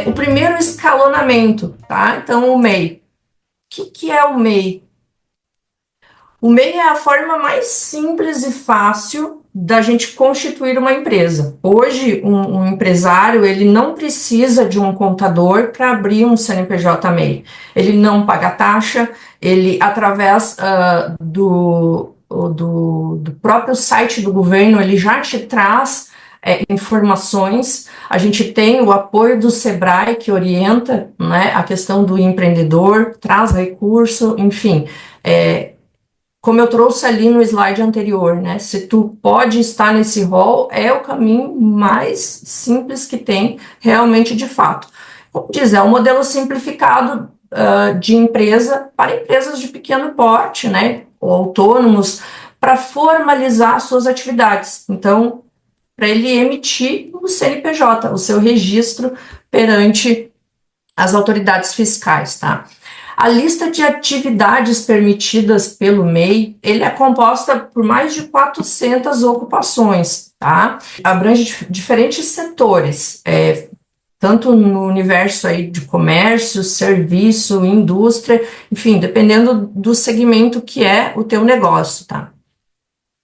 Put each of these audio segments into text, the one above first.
O primeiro escalonamento, tá? Então, o MEI. O que é o MEI? O MEI é a forma mais simples e fácil da gente constituir uma empresa. Hoje, um empresário, ele não precisa de um contador para abrir um CNPJ MEI. Ele não paga taxa, ele, através do próprio site do governo, ele já te traz informações. A gente tem o apoio do Sebrae, que orienta, né, a questão do empreendedor, traz recurso, enfim. Como eu trouxe ali no slide anterior, né? Se tu pode estar nesse rol, é o caminho mais simples que tem, realmente, de fato. Como diz, é um modelo simplificado de empresa para empresas de pequeno porte, né? Ou autônomos, para formalizar suas atividades. Então, para ele emitir o CNPJ, o seu registro perante as autoridades fiscais, tá? A lista de atividades permitidas pelo MEI, ele é composta por mais de 400 ocupações, tá? Abrange diferentes setores, tanto no universo aí de comércio, serviço, indústria, enfim, dependendo do segmento que é o teu negócio, tá?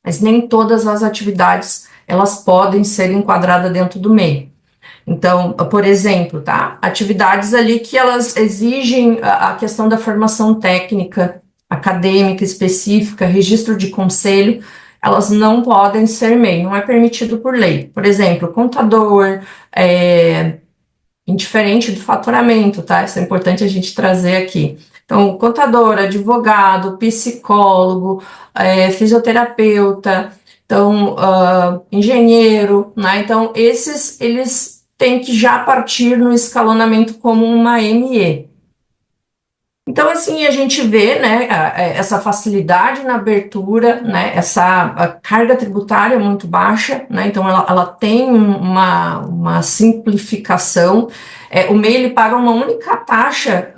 Mas nem todas as atividades, elas podem ser enquadradas dentro do MEI. Então, por exemplo, tá? Atividades ali que elas exigem a questão da formação técnica, acadêmica específica, registro de conselho, elas não podem ser MEI, não é permitido por lei. Por exemplo, contador, indiferente do faturamento, tá? Isso é importante a gente trazer aqui. Então, contador, advogado, psicólogo, fisioterapeuta, então, engenheiro, né? Então, eles tem que já partir no escalonamento como uma ME. Então, assim, a gente vê, né, essa facilidade na abertura, né, essa carga tributária muito baixa, né, então ela tem uma simplificação. O MEI, ele paga uma única taxa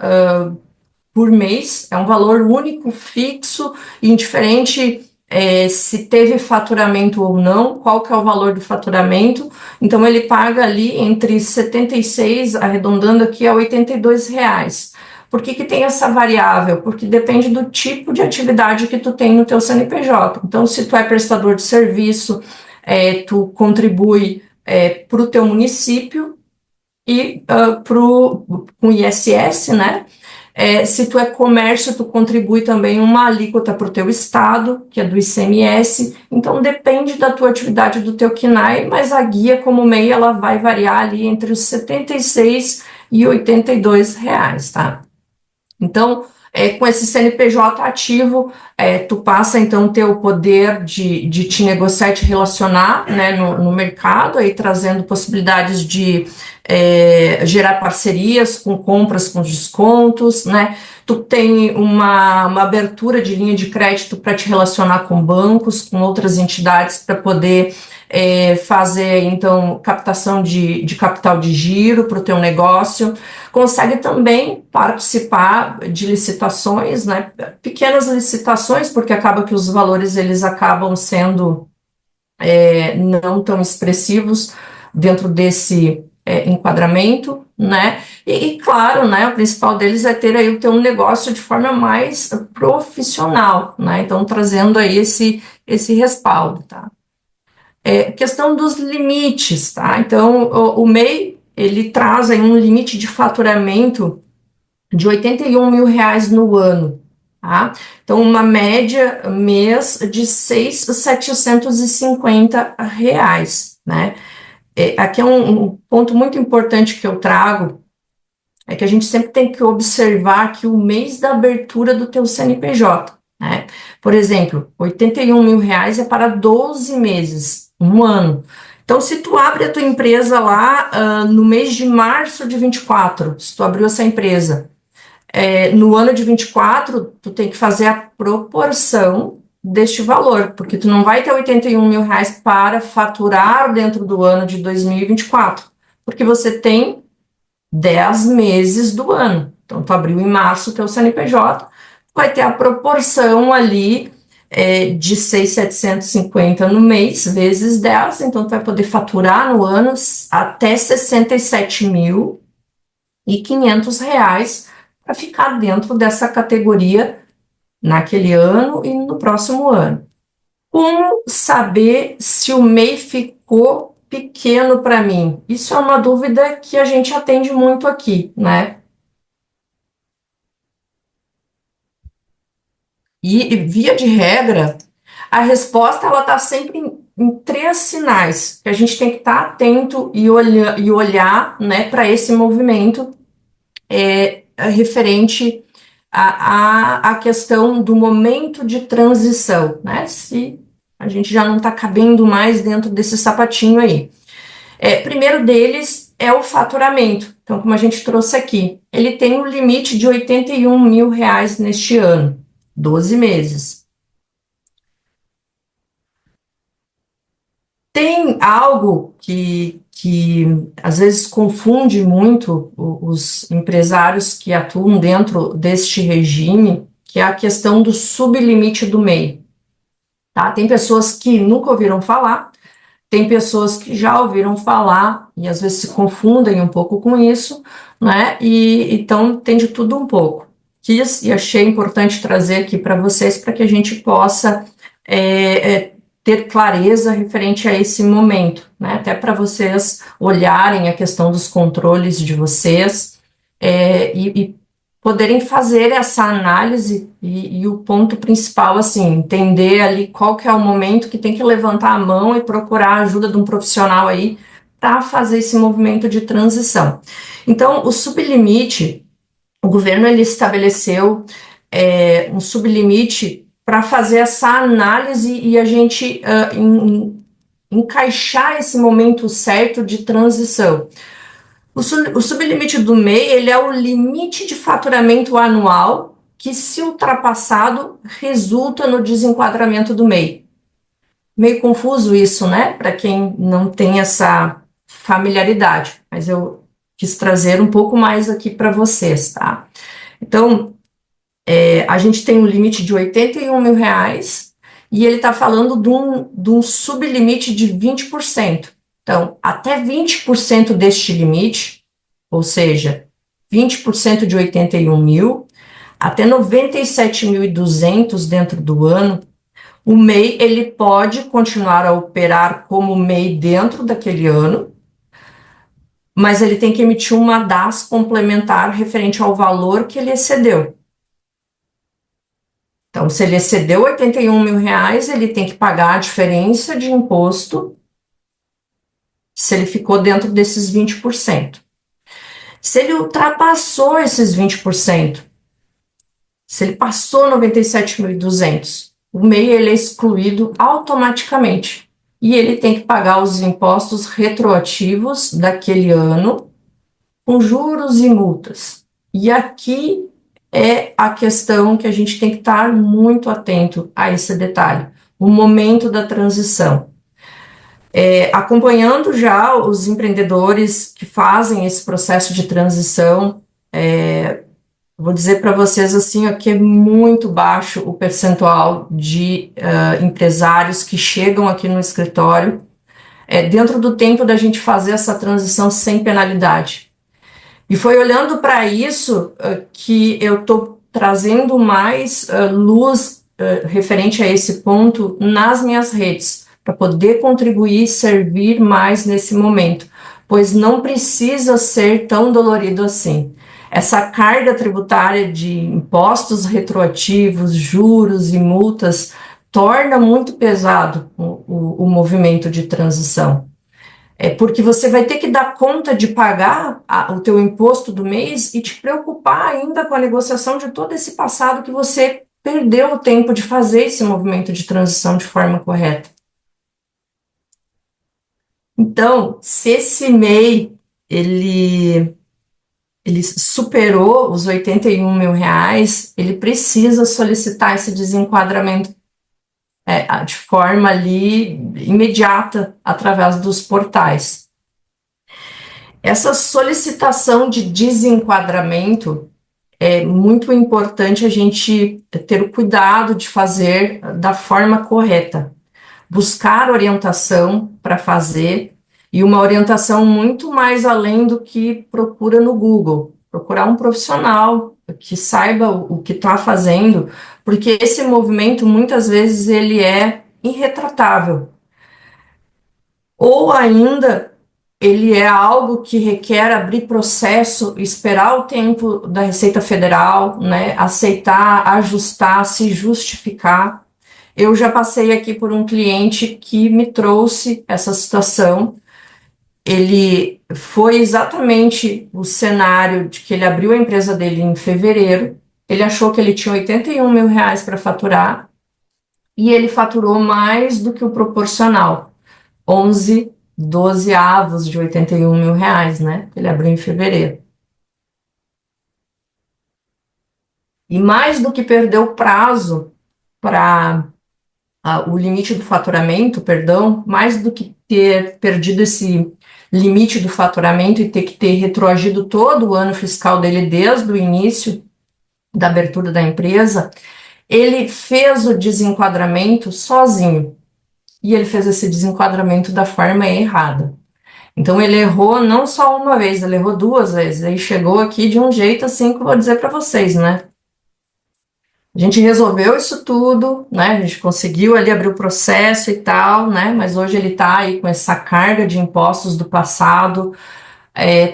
por mês, é um valor único, fixo, indiferente se teve faturamento ou não, qual que é o valor do faturamento. Então, ele paga ali entre 76, arredondando aqui, a R$ 82. Por que tem essa variável? Porque depende do tipo de atividade que tu tem no teu CNPJ. Então, se tu é prestador de serviço, tu contribui para o teu município e com o ISS, né? Se tu é comércio, tu contribui também uma alíquota para o teu estado, que é do ICMS. Então, depende da tua atividade, do teu KNAI, mas a guia como MEI, ela vai variar ali entre os 76 e R$ 82, tá? Então, com esse CNPJ ativo, tu passa, então, ter o poder de te negociar e te relacionar, né, no mercado, aí trazendo possibilidades de gerar parcerias com compras com descontos, né? Tu tem uma abertura de linha de crédito para te relacionar com bancos, com outras entidades, para poder fazer, então, captação de capital de giro para o teu negócio. Consegue também participar de licitações, né, pequenas licitações, porque acaba que os valores eles acabam sendo não tão expressivos dentro desse enquadramento, né, e claro, né, o principal deles é ter aí o teu negócio de forma mais profissional, né, então trazendo aí esse respaldo, tá. Questão dos limites, tá, então o MEI, ele traz aí um limite de faturamento de R$ 81 mil no ano, tá? Então, uma média mês de R$ 6.750, né? Aqui é um ponto muito importante que eu trago, é que a gente sempre tem que observar que o mês da abertura do teu CNPJ, né? Por exemplo, R$ 81 mil é para 12 meses, um ano. Então, se tu abre a tua empresa lá no mês de março de 24, se tu abriu essa empresa, no ano de 24, tu tem que fazer a proporção deste valor, porque tu não vai ter R$ 81 mil para faturar dentro do ano de 2024, porque você tem 10 meses do ano. Então, tu abriu em março o teu CNPJ, vai ter a proporção ali de 6.750 no mês, vezes 10, então tu vai poder faturar no ano até 67 mil, e R$ 500 para ficar dentro dessa categoria naquele ano e no próximo ano. Como saber se o MEI ficou pequeno para mim? Isso é uma dúvida que a gente atende muito aqui, né? E via de regra, a resposta ela está sempre em três sinais que a gente tem que estar atento e olhar, né, para esse movimento referente à questão do momento de transição, né? Se a gente já não está cabendo mais dentro desse sapatinho aí. Primeiro deles é o faturamento. Então, como a gente trouxe aqui, ele tem um limite de R$ 81.000 neste ano, 12 meses. Tem algo que às vezes confunde muito os empresários que atuam dentro deste regime, que é a questão do sublimite do MEI. Tá? Tem pessoas que nunca ouviram falar, tem pessoas que já ouviram falar e às vezes se confundem um pouco com isso, né? E então tem de tudo um pouco. Quis e achei importante trazer aqui para vocês para que a gente possa ter clareza referente a esse momento, né? Até para vocês olharem a questão dos controles de vocês e poderem fazer essa análise e o ponto principal, assim, entender ali qual que é o momento que tem que levantar a mão e procurar a ajuda de um profissional aí para fazer esse movimento de transição. Então, o sublimite, o governo ele estabeleceu um sublimite para fazer essa análise e a gente encaixar esse momento certo de transição. O sublimite do MEI ele é o limite de faturamento anual que, se ultrapassado, resulta no desenquadramento do MEI. Meio confuso isso, né? Para quem não tem essa familiaridade, mas eu quis trazer um pouco mais aqui para vocês, tá? Então, a gente tem um limite de R$ 81.000 e ele está falando de um sublimite de 20%. Então, até 20% deste limite, ou seja, 20% de 81 mil, até 97.200 dentro do ano, o MEI ele pode continuar a operar como MEI dentro daquele ano, mas ele tem que emitir uma DAS complementar referente ao valor que ele excedeu. Então, se ele excedeu R$ 81.000, ele tem que pagar a diferença de imposto se ele ficou dentro desses 20%. Se ele ultrapassou esses 20%, se ele passou 97.200, o MEI ele é excluído automaticamente e ele tem que pagar os impostos retroativos daquele ano com juros e multas. E aqui é a questão que a gente tem que estar muito atento a esse detalhe, o momento da transição. Acompanhando já os empreendedores que fazem esse processo de transição, vou dizer para vocês assim, ó, que é muito baixo o percentual de empresários que chegam aqui no escritório dentro do tempo da gente fazer essa transição sem penalidade. E foi olhando para isso que eu estou trazendo mais luz referente a esse ponto nas minhas redes, para poder contribuir e servir mais nesse momento, pois não precisa ser tão dolorido assim. Essa carga tributária de impostos retroativos, juros e multas torna muito pesado o movimento de transição. Porque você vai ter que dar conta de pagar o teu imposto do mês e te preocupar ainda com a negociação de todo esse passado que você perdeu o tempo de fazer esse movimento de transição de forma correta. Então, se esse MEI ele superou os R$ 81.000, ele precisa solicitar esse desenquadramento de forma ali imediata através dos portais. Essa solicitação de desenquadramento é muito importante a gente ter o cuidado de fazer da forma correta, buscar orientação para fazer e uma orientação muito mais além do que procura no Google. procurar um profissional que saiba o que está fazendo, porque esse movimento, muitas vezes, ele é irretratável. Ou ainda, ele é algo que requer abrir processo, esperar o tempo da Receita Federal, né, aceitar, ajustar, se justificar. Eu já passei aqui por um cliente que me trouxe essa situação. Ele foi exatamente o cenário de que ele abriu a empresa dele em fevereiro. Ele achou que ele tinha 81 mil reais para faturar e ele faturou mais do que o proporcional, 11, 12 avos de 81 mil reais, né? Ele abriu em fevereiro. E mais do que perder o prazo para o limite do faturamento, perdão, mais do que ter perdido esse limite do faturamento e ter que ter retroagido todo o ano fiscal dele desde o início da abertura da empresa, ele fez o desenquadramento sozinho. E ele fez esse desenquadramento da forma errada. Então ele errou não só uma vez, ele errou duas vezes. Ele chegou aqui de um jeito assim que eu vou dizer para vocês, né? A gente resolveu isso tudo, né? A gente conseguiu ali abrir o processo e tal, né? Mas hoje ele está aí com essa carga de impostos do passado,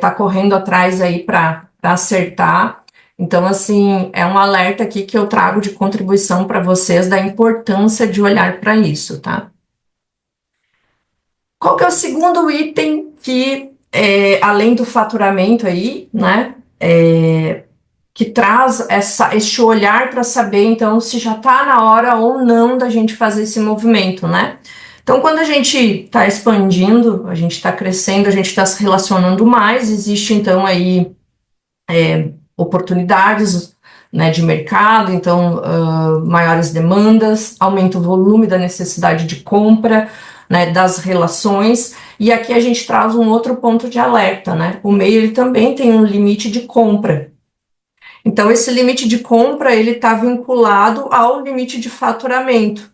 tá correndo atrás aí para acertar. Então, assim, é um alerta aqui que eu trago de contribuição para vocês da importância de olhar para isso, tá? Qual que é o segundo item que, além do faturamento aí, né? Que traz este olhar para saber, então, se já está na hora ou não da gente fazer esse movimento, né? Então, quando a gente está expandindo, a gente está crescendo, a gente está se relacionando mais, existe, então, aí oportunidades, né, de mercado, então, maiores demandas, aumenta o volume da necessidade de compra, né, das relações, e aqui a gente traz um outro ponto de alerta, né? O MEI, ele também tem um limite de compra. Então, esse limite de compra, ele está vinculado ao limite de faturamento.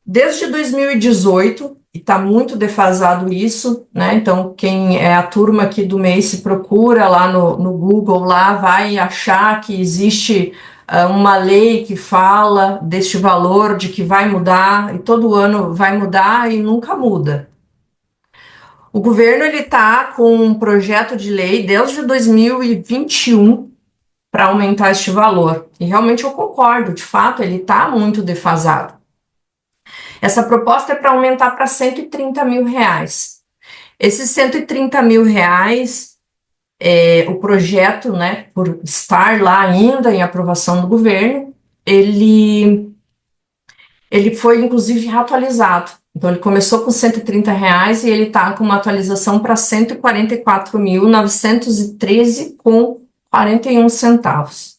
Desde 2018, e está muito defasado isso, né? Então, quem é a turma aqui do MEI se procura lá no Google, lá vai achar que existe uma lei que fala deste valor, de que vai mudar, e todo ano vai mudar e nunca muda. O governo está com um projeto de lei desde 2021 para aumentar este valor. E realmente eu concordo, de fato, ele está muito defasado. Essa proposta é para aumentar para 130 mil reais. Esses 130 mil reais, o projeto, né, por estar lá ainda em aprovação do governo, ele foi inclusive atualizado. Então ele começou com 130 reais e ele está com uma atualização para 144.913 com 41 centavos.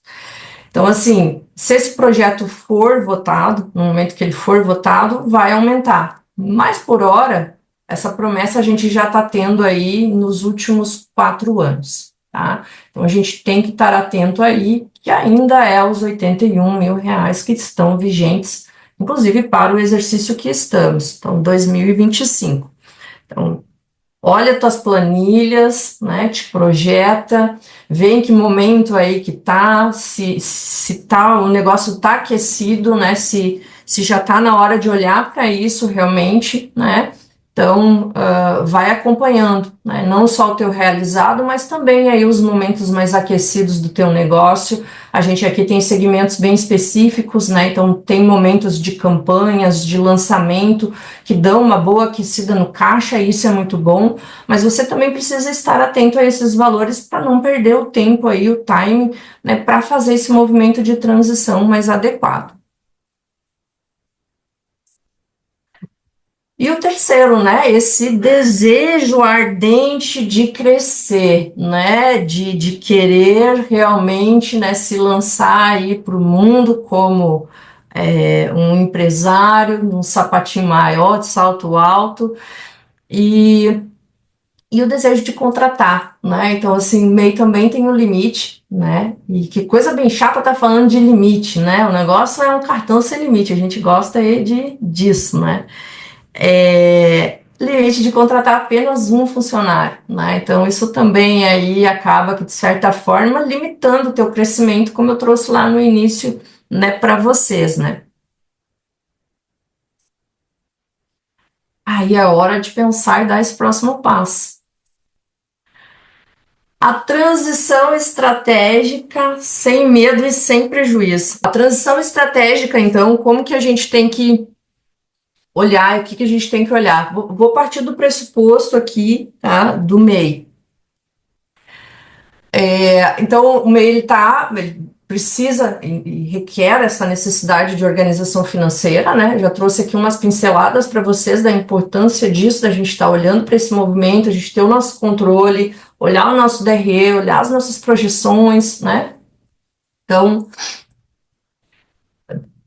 Então, assim, se esse projeto for votado, no momento que ele for votado, vai aumentar. Mas, por hora, essa promessa a gente já está tendo aí nos últimos 4 anos, tá? Então, a gente tem que estar atento aí, que ainda é os 81 mil reais que estão vigentes, inclusive para o exercício que estamos, então, 2025. Então, olha tuas planilhas, né? Te projeta, vê em que momento aí que tá, se tá, o negócio tá aquecido, né? Se já tá na hora de olhar para isso realmente, né? Então, vai acompanhando, né? Não só o teu realizado, mas também aí os momentos mais aquecidos do teu negócio. A gente aqui tem segmentos bem específicos, né? Então, tem momentos de campanhas, de lançamento, que dão uma boa aquecida no caixa, e isso é muito bom. Mas você também precisa estar atento a esses valores para não perder o tempo aí, o time, né? Para fazer esse movimento de transição mais adequado. E o terceiro, né, esse desejo ardente de crescer, né, de querer realmente, né, se lançar aí para o mundo como um empresário, num sapatinho maior, de salto alto, e o desejo de contratar, né, então assim, o MEI também tem um limite, né, e que coisa bem chata tá falando de limite, né, o negócio é um cartão sem limite, a gente gosta aí disso, né. limite de contratar apenas um funcionário, né? Então, isso também aí acaba, de certa forma, limitando o teu crescimento, como eu trouxe lá no início, né, para vocês, né? Aí é hora de pensar e dar esse próximo passo. A transição estratégica sem medo e sem prejuízo. A transição estratégica, então, como que a gente tem que olhar, o que que a gente tem que olhar? Vou partir do pressuposto aqui, tá, do MEI. Então, o MEI, ele precisa e requer essa necessidade de organização financeira, né? Já trouxe aqui umas pinceladas para vocês da importância disso, da gente estar olhando para esse movimento, a gente ter o nosso controle, olhar o nosso DRE, olhar as nossas projeções, né? Então,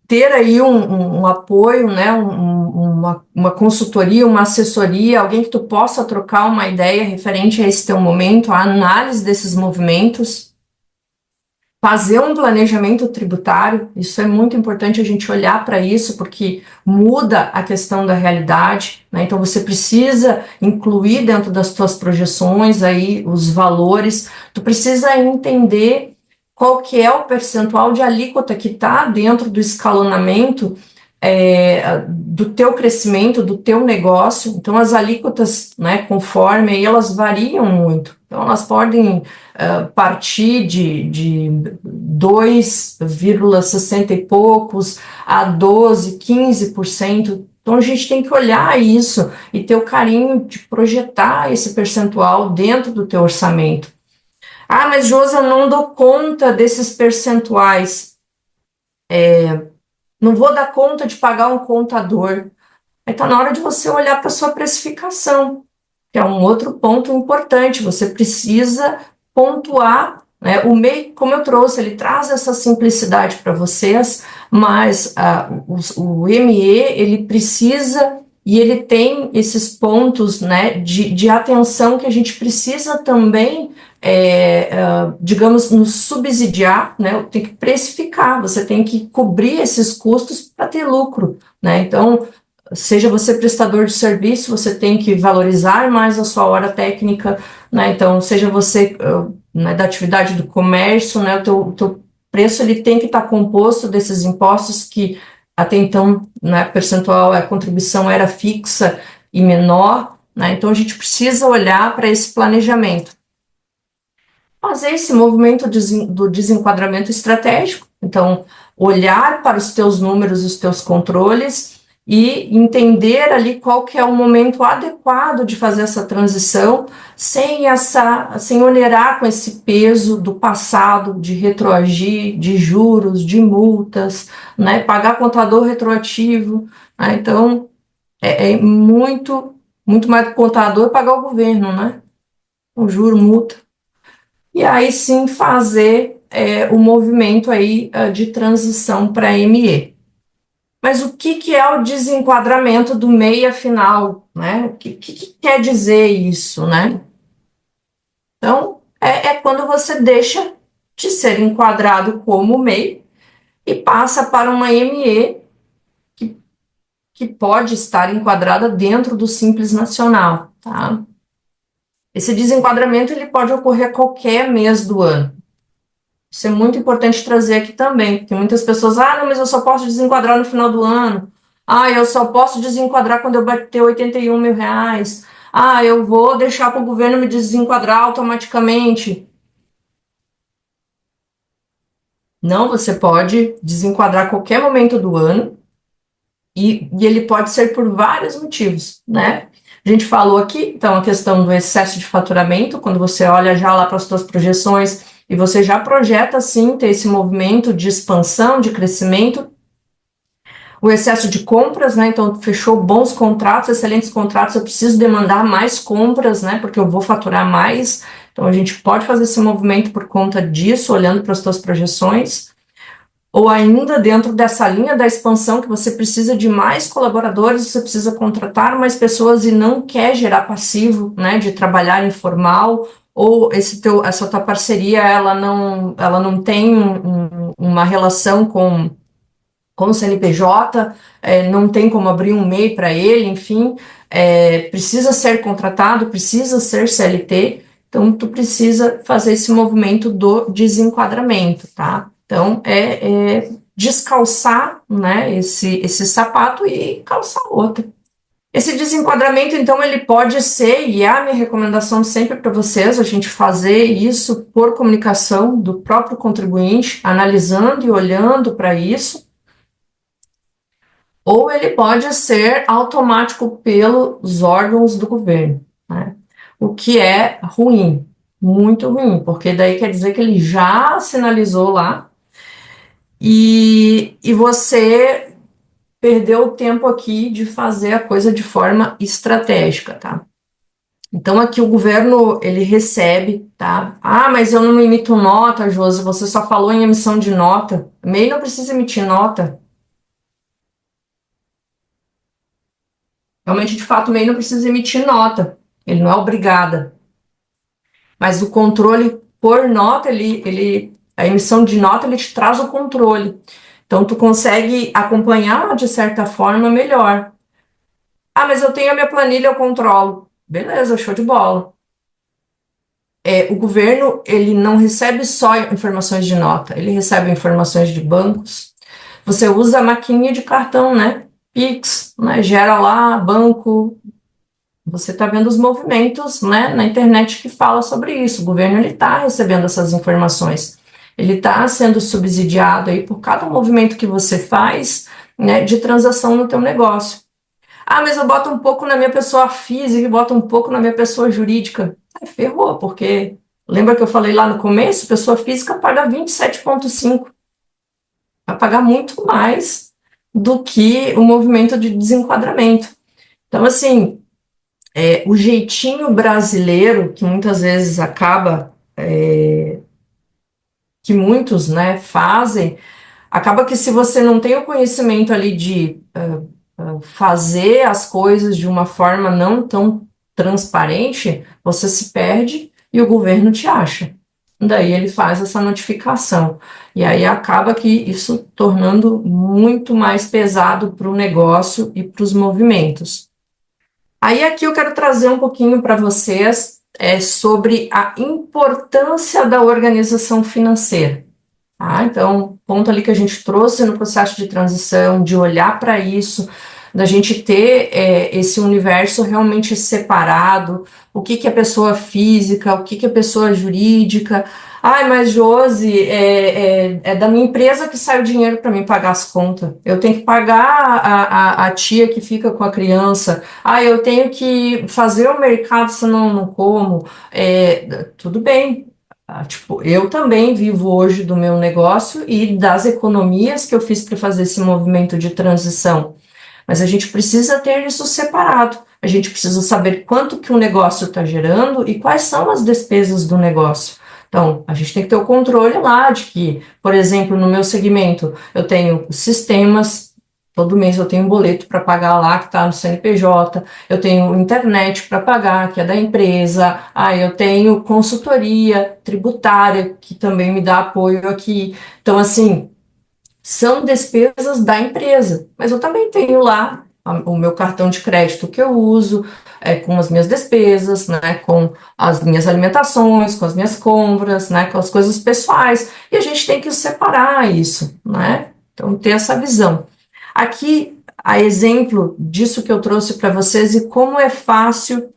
ter aí um apoio, né, uma consultoria, uma assessoria, alguém que tu possa trocar uma ideia referente a esse teu momento, a análise desses movimentos, fazer um planejamento tributário, isso é muito importante a gente olhar para isso, porque muda a questão da realidade, né? Então você precisa incluir dentro das tuas projeções aí os valores, tu precisa entender qual que é o percentual de alíquota que está dentro do escalonamento do teu crescimento, do teu negócio. Então as alíquotas, né, conforme aí, elas variam muito. Então elas podem partir de 2,60 e poucos a 12, 15%. Então a gente tem que olhar isso e ter o carinho de projetar esse percentual dentro do teu orçamento. Ah, mas Josi, eu não dou conta desses percentuais. Não vou dar conta de pagar um contador. Aí está na hora de você olhar para a sua precificação, que é um outro ponto importante. Você precisa pontuar, né? O MEI, como eu trouxe, ele traz essa simplicidade para vocês, mas o ME, ele precisa e ele tem esses pontos, né, de atenção que a gente precisa também, digamos, nos subsidiar, né? Tem que precificar, você tem que cobrir esses custos para ter lucro, né? Então, seja você prestador de serviço, você tem que valorizar mais a sua hora técnica, né? Então, seja você né, da atividade do comércio, né? O teu preço ele tem que estar composto desses impostos que até então, né, percentual, a contribuição era fixa e menor, né? Então a gente precisa olhar para esse planejamento. Fazer esse movimento do desenquadramento estratégico, então olhar para os teus números, os teus controles e entender ali qual que é o momento adequado de fazer essa transição sem onerar com esse peso do passado, de retroagir, de juros, de multas, né, pagar contador retroativo, né? Então é muito mais que contador pagar o governo, né? O juro, multa. E aí sim fazer o movimento aí de transição para ME. Mas o que é o desenquadramento do meia final, né? O que quer dizer isso, né? Então, é quando você deixa de ser enquadrado como MEI e passa para uma ME que pode estar enquadrada dentro do Simples Nacional, tá? Esse desenquadramento ele pode ocorrer a qualquer mês do ano. Isso é muito importante trazer aqui também, porque muitas pessoas, não, mas eu só posso desenquadrar no final do ano. Eu só posso desenquadrar quando eu bater 81 mil reais. Eu vou deixar para o governo me desenquadrar automaticamente. Não, você pode desenquadrar a qualquer momento do ano e ele pode ser por vários motivos, né? A gente falou aqui, então, a questão do excesso de faturamento, quando você olha já lá para as suas projeções e você já projeta, sim, ter esse movimento de expansão, de crescimento. O excesso de compras, né? Então, fechou bons contratos, excelentes contratos, eu preciso demandar mais compras, né? Porque eu vou faturar mais. Então, a gente pode fazer esse movimento por conta disso, olhando para as suas projeções. Ou ainda dentro dessa linha da expansão, que você precisa de mais colaboradores, você precisa contratar mais pessoas e não quer gerar passivo, né, de trabalhar informal, ou essa tua parceria, ela não tem uma relação com como CNPJ, não tem como abrir um MEI para ele, enfim, precisa ser contratado, precisa ser CLT, então tu precisa fazer esse movimento do desenquadramento, tá? Então, descalçar, né, esse sapato e calçar outro. Esse desenquadramento, então, ele pode ser, e é a minha recomendação sempre para vocês, a gente fazer isso por comunicação do próprio contribuinte, analisando e olhando para isso, ou ele pode ser automático pelos órgãos do governo, né? O que é ruim, muito ruim, porque daí quer dizer que ele já sinalizou lá e você perdeu o tempo aqui de fazer a coisa de forma estratégica, tá? Então aqui o governo ele recebe, tá? Ah, mas eu não emito nota, Josi, você só falou em emissão de nota. MEI não precisa emitir nota. Realmente, de fato, o MEI não precisa emitir nota. Ele não é obrigada. Mas o controle por nota, a emissão de nota, ele te traz o controle. Então, tu consegue acompanhar, de certa forma, melhor. Ah, mas eu tenho a minha planilha, eu controlo. Beleza, show de bola. O governo, ele não recebe só informações de nota, ele recebe informações de bancos. Você usa a maquininha de cartão, né? Pix, né? Gera lá, banco. Você está vendo os movimentos, né, na internet que fala sobre isso. O governo está recebendo essas informações. Ele está sendo subsidiado aí por cada movimento que você faz, né, de transação no teu negócio. Ah, mas eu boto um pouco na minha pessoa física e boto um pouco na minha pessoa jurídica. Ferrou, porque lembra que eu falei lá no começo? Pessoa física paga 27,5. Vai pagar muito mais do que o movimento de desenquadramento. Então, assim, o jeitinho brasileiro, que muitas vezes acaba, que muitos, né, fazem, acaba que se você não tem o conhecimento ali de fazer as coisas de uma forma não tão transparente, você se perde e o governo te acha. Daí ele faz essa notificação. E aí acaba que isso tornando muito mais pesado para o negócio e para os movimentos. Aí aqui eu quero trazer um pouquinho para vocês sobre a importância da organização financeira. Tá? Então, ponto ali que a gente trouxe no processo de transição, de olhar para isso, da gente ter esse universo realmente separado, o que é pessoa física, o que é pessoa jurídica. Ai, mas Josi, é da minha empresa que sai o dinheiro para mim pagar as contas. Eu tenho que pagar a tia que fica com a criança. Ah, eu tenho que fazer o mercado, senão eu não como. Tudo bem. Tipo, eu também vivo hoje do meu negócio e das economias que eu fiz para fazer esse movimento de transição. Mas a gente precisa ter isso separado. A gente precisa saber quanto que o negócio está gerando e quais são as despesas do negócio. Então, a gente tem que ter o controle lá de que, por exemplo, no meu segmento, eu tenho sistemas, todo mês eu tenho um boleto para pagar lá que está no CNPJ, eu tenho internet para pagar, que é da empresa, eu tenho consultoria tributária, que também me dá apoio aqui. Então, assim, são despesas da empresa, mas eu também tenho lá o meu cartão de crédito que eu uso, com as minhas despesas, né, com as minhas alimentações, com as minhas compras, né, com as coisas pessoais, e a gente tem que separar isso, né, então ter essa visão. Aqui, a exemplo disso que eu trouxe para vocês e como é fácil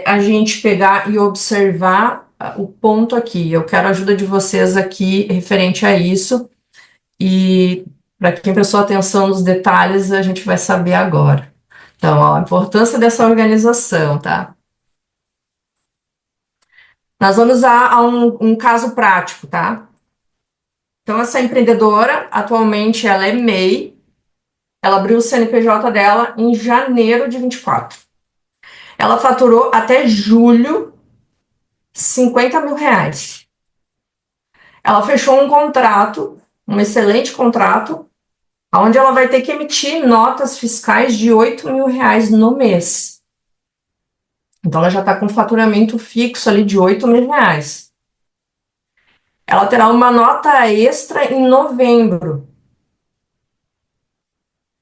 a gente pegar e observar o ponto aqui. Eu quero a ajuda de vocês aqui referente a isso. E para quem prestou atenção nos detalhes, a gente vai saber agora. Então, ó, a importância dessa organização, tá? Nós vamos a um caso prático, tá? Então, essa empreendedora, atualmente, ela é MEI, ela abriu o CNPJ dela em janeiro de 24. Ela faturou até julho 50 mil reais. Ela fechou um contrato, um excelente contrato, onde ela vai ter que emitir notas fiscais de 8 mil reais no mês. Então, ela já está com faturamento fixo ali de 8 mil reais. Ela terá uma nota extra em novembro.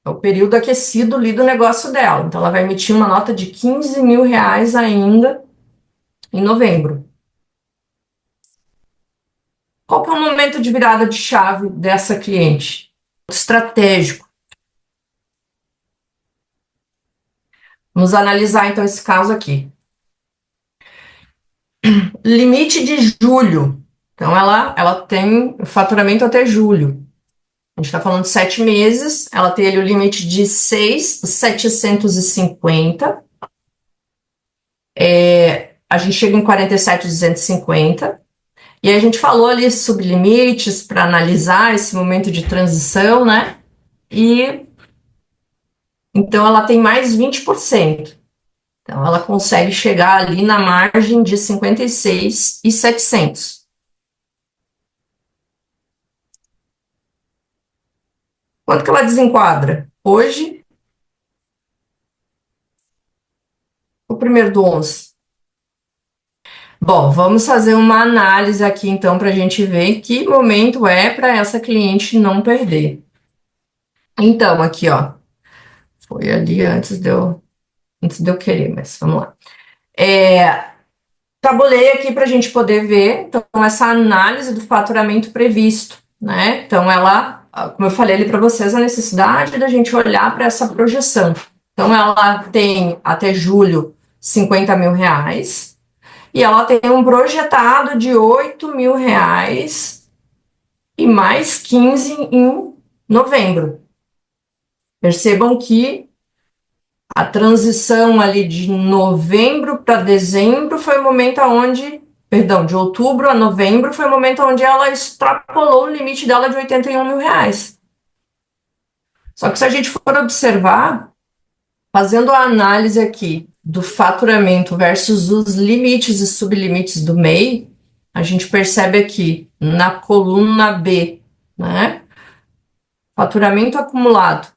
É o período aquecido ali do negócio dela. Então, ela vai emitir uma nota de R$ 15.000 ainda em novembro. Qual que é o momento de virada de chave dessa cliente? Estratégico. Vamos analisar então esse caso aqui. Limite de julho. Então, ela tem faturamento até julho. A gente está falando de 7 meses. Ela tem ali o limite de 6.750. A gente chega em 47.250. E aí a gente falou ali sublimites para analisar esse momento de transição, né? E então ela tem mais 20%. Então ela consegue chegar ali na margem de 56.700. Quanto que ela desenquadra? Hoje, o primeiro do 11. Bom, vamos fazer uma análise aqui então para a gente ver que momento é para essa cliente não perder. Então, aqui, ó, foi ali antes de eu querer, mas vamos lá. Tabulei aqui para a gente poder ver, então, essa análise do faturamento previsto, né? Então, como eu falei ali para vocês, a necessidade da gente olhar para essa projeção. Então, ela tem até julho R$ 50.000 e ela tem um projetado de R$ 8.000 e mais 15 em novembro. Percebam que a transição ali de novembro para dezembro foi o momento onde, perdão, de outubro a novembro foi o momento onde ela extrapolou o limite dela de R$ 81.000. Só que se a gente for observar, fazendo a análise aqui do faturamento versus os limites e sublimites do MEI, a gente percebe aqui na coluna B, né? Faturamento acumulado.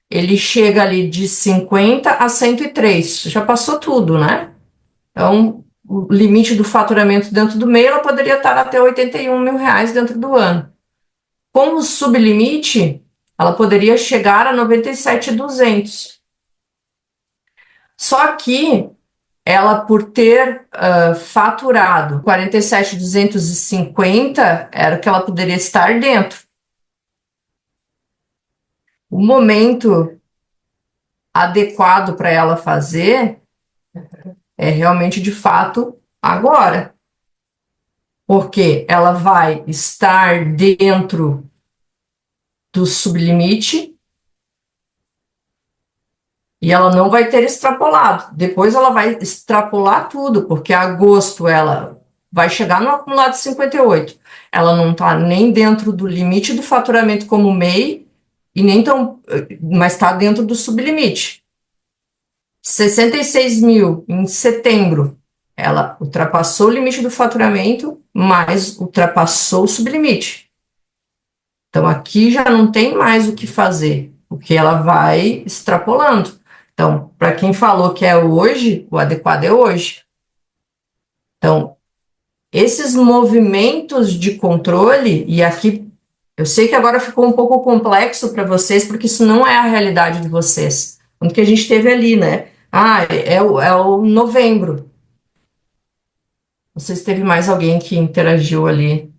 Ele chega ali de 50 a 103, já passou tudo, né? Então, o limite do faturamento dentro do MEI, ela poderia estar até R$ 81.000 dentro do ano. Com o sublimite, ela poderia chegar a 97.200. Só que ela, por ter faturado 47.250, era o que ela poderia estar dentro. O momento adequado para ela fazer é realmente, de fato, agora. Porque ela vai estar dentro do sublimite e ela não vai ter extrapolado. Depois ela vai extrapolar tudo, porque agosto ela vai chegar no acumulado de 58. Ela não está nem dentro do limite do faturamento como MEI, e nem tão, mas está dentro do sublimite. 66 mil em setembro, ela ultrapassou o limite do faturamento, mas ultrapassou o sublimite. Então, aqui já não tem mais o que fazer, porque ela vai extrapolando. Então, para quem falou que é hoje, o adequado é hoje. Então, esses movimentos de controle, e aqui eu sei que agora ficou um pouco complexo para vocês, porque isso não é a realidade de vocês. Tanto que a gente teve ali, né? É o novembro. Não sei se teve mais alguém que interagiu ali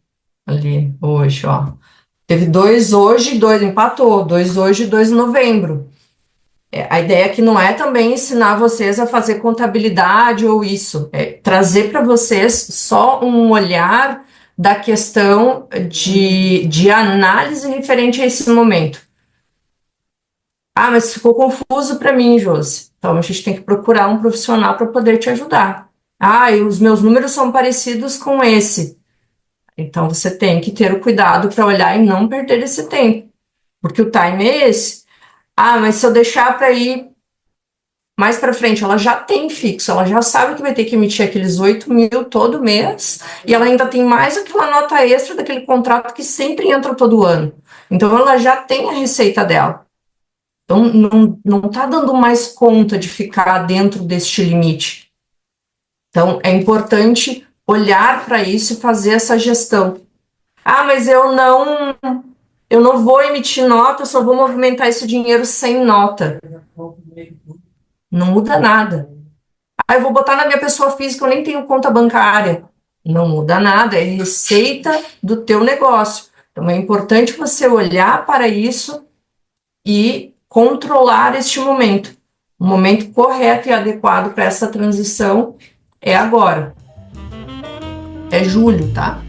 hoje, ó. Teve 2 hoje, 2 empatou, 2 hoje, 2 em novembro. A ideia aqui não é também ensinar vocês a fazer contabilidade ou isso, é trazer para vocês só um olhar da questão de análise referente a esse momento. Ah, mas ficou confuso para mim, Josi. Então a gente tem que procurar um profissional para poder te ajudar. Ah, e os meus números são parecidos com esse. Então você tem que ter o cuidado para olhar e não perder esse tempo, porque o time é esse. Ah, mas se eu deixar para ir mais para frente, ela já tem fixo, ela já sabe que vai ter que emitir aqueles 8.000 todo mês, e ela ainda tem mais aquela nota extra daquele contrato que sempre entra todo ano. Então ela já tem a receita dela. Então não está dando mais conta de ficar dentro deste limite. Então é importante olhar para isso e fazer essa gestão. Ah, mas eu não eu não vou emitir nota, eu só vou movimentar esse dinheiro sem nota. Não muda nada. Eu vou botar na minha pessoa física, eu nem tenho conta bancária. Não muda nada, é receita do teu negócio. Então é importante você olhar para isso e controlar este momento. O momento correto e adequado para essa transição é agora. É julho, tá?